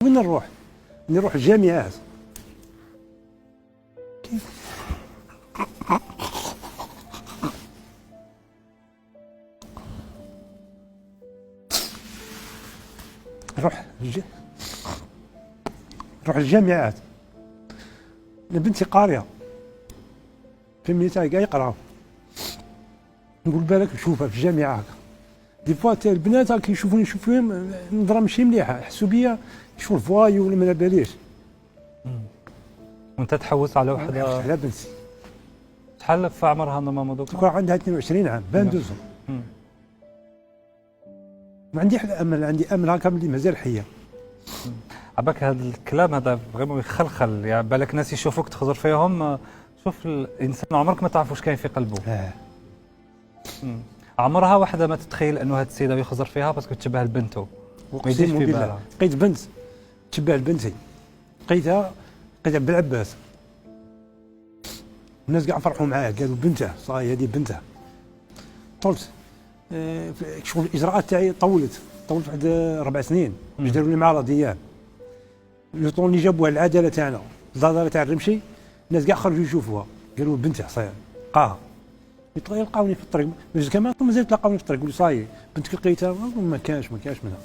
وين نروح؟ نروح الجامعات. كيف؟ نروح الجامعات. انا بنتي قاريه في الميتاي كاع يقراو، نقول بالك نشوفها في الجامعه هكا. دي فوا البنات كيشوفوني نشوف فيهم نظره ماشي مليحه، يحسوا بيا شغل فوايو ولا ما باليش. وانت تحوس على وحده على بنتي. شحال في عمرها نورمالمون دوكا؟ تكون عندها 22 عام، 22 ans. ما عندي امل، عندي امل هكا اللي مازال حيه. عباك هذا الكلام هذا فريمون يخلخل، يعني بالك ناس يشوفوك تخزر فيهم. شوف الانسان عمرك ما تعرف واش كاين في قلبه. عمرها واحده ما تتخيل انه هذه السيده يخزر فيها باسكو تشبه لبنته. ما يجيش في بالها. لقيت بنت تشبه لبنتي، لقيتها بالعباس. الناس كاع فرحوا معاه، قالوا بنته صاي هذه بنته. طولت شغل الاجراءات تاعي طولت واحد 4 سنين باش داروا لي معرض ديال لو طون اللي جابوها العداله تاعنا الزادره تاع الرمشي. الناس كاع خرجوا يشوفوها، قالوا بنته صاي لقاها. يلقاوني في الطريق، كمان مازال تلقاوني في الطريق يقولوا صاي بنتك لقيتها، ما كانش منها.